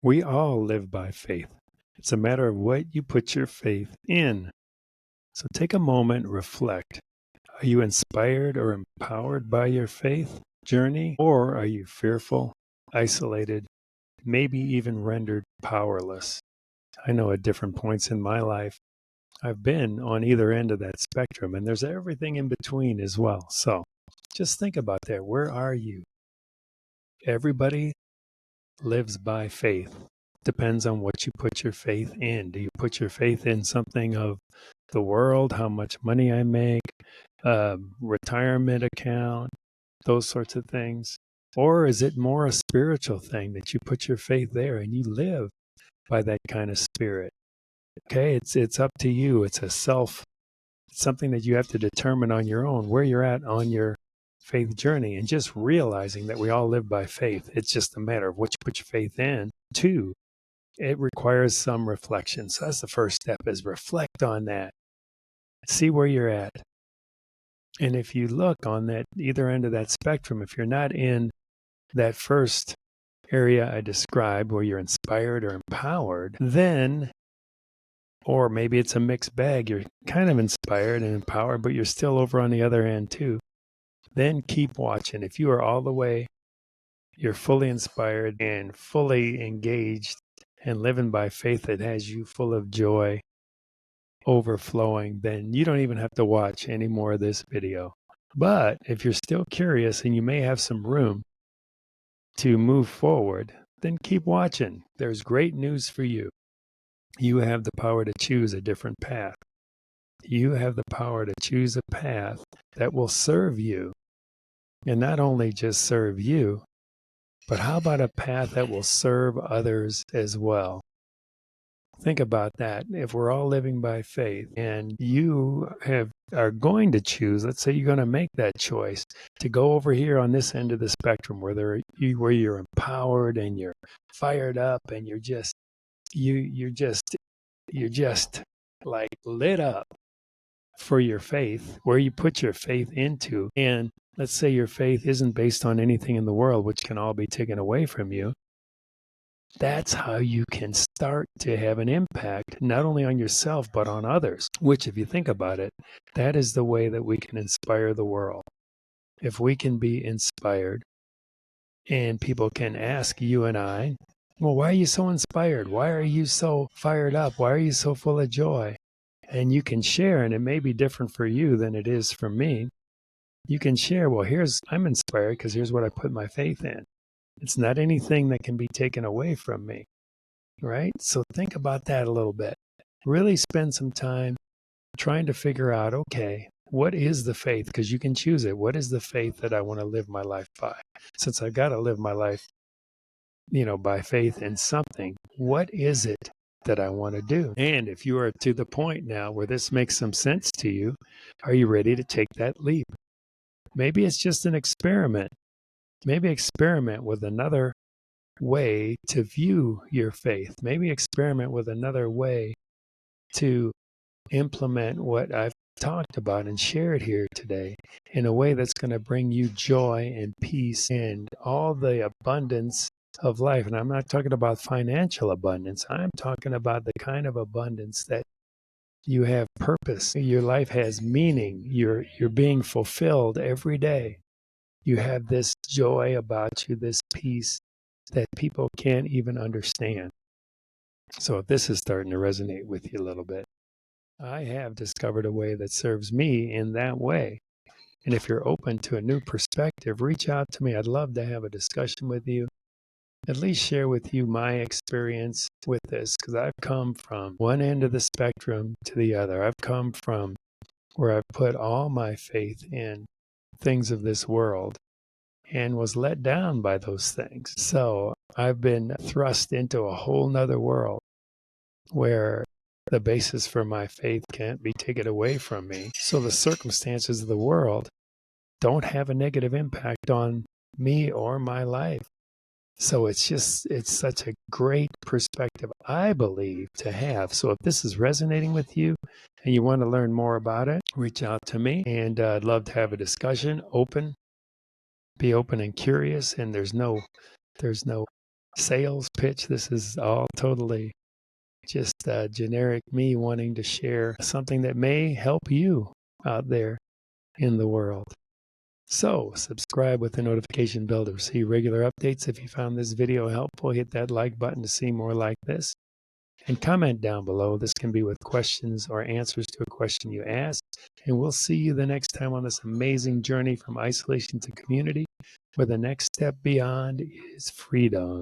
We all live by faith. It's a matter of what you put your faith in. So take a moment, reflect. Are you inspired or empowered by your faith journey? Or are you fearful, isolated, maybe even rendered powerless? I know at different points in my life, I've been on either end of that spectrum, and there's everything in between as well. So just think about that. Where are you? Everybody lives by faith. Depends on what you put your faith in. Do you put your faith in something of the world, how much money I make, retirement account, those sorts of things? Or is it more a spiritual thing that you put your faith there and you live by that kind of spirit? Okay, it's up to you. It's something that you have to determine on your own where you're at on your faith journey, and just realizing that we all live by faith. It's just a matter of what you put your faith in. Two, it requires some reflection. So that's the first step, is reflect on that. See where you're at. And if you look on that either end of that spectrum, if you're not in that first area I described where you're inspired or empowered, then, or maybe it's a mixed bag, you're kind of inspired and empowered, but you're still over on the other end too, then keep watching. If you are all the way, you're fully inspired and fully engaged and living by faith that has you full of joy, overflowing, then you don't even have to watch any more of this video. But if you're still curious and you may have some room to move forward, then keep watching. There's great news for you. You have the power to choose a different path. You have the power to choose a path that will serve you. And not only just serve you, but how about a path that will serve others as well? Think about that. If we're all living by faith and you are going to choose, let's say you're going to make that choice to go over here on this end of the spectrum where you're empowered and you're fired up and you're just like lit up for your faith, where you put your faith into. And let's say your faith isn't based on anything in the world, which can all be taken away from you. That's how you can start to have an impact, not only on yourself, but on others, which, if you think about it, that is the way that we can inspire the world. If we can be inspired and people can ask you and I, well, why are you so inspired? Why are you so fired up? Why are you so full of joy? And you can share, and it may be different for you than it is for me. You can share, well, I'm inspired because here's what I put my faith in. It's not anything that can be taken away from me, right? So think about that a little bit. Really spend some time trying to figure out, okay, what is the faith? Because you can choose it. What is the faith that I want to live my life by? Since I've got to live my life, by faith in something, what is it that I want to do? And if you are to the point now where this makes some sense to you, are you ready to take that leap? Maybe it's just an experiment. Maybe experiment with another way to view your faith. Maybe experiment with another way to implement what I've talked about and shared here today in a way that's going to bring you joy and peace and all the abundance of life. And I'm not talking about financial abundance. I'm talking about the kind of abundance that you have purpose. Your life has meaning. You're being fulfilled every day. You have this joy about you, this peace that people can't even understand. So if this is starting to resonate with you a little bit, I have discovered a way that serves me in that way. And if you're open to a new perspective, reach out to me. I'd love to have a discussion with you, at least share with you my experience with this, because I've come from one end of the spectrum to the other. I've come from where I've put all my faith in things of this world and was let down by those things. So I've been thrust into a whole nother world where the basis for my faith can't be taken away from me. So the circumstances of the world don't have a negative impact on me or my life. So it's such a great perspective, I believe, to have. So if this is resonating with you and you want to learn more about it, reach out to me, and I'd love to have a discussion. Be open and curious, and there's no sales pitch. This is all totally just generic me wanting to share something that may help you out there in the world. So subscribe with the notification bell to receive regular updates. If you found this video helpful, hit that like button to see more like this. And comment down below. This can be with questions or answers to a question you asked. And we'll see you the next time on this amazing journey from isolation to community, where the next step beyond is freedom.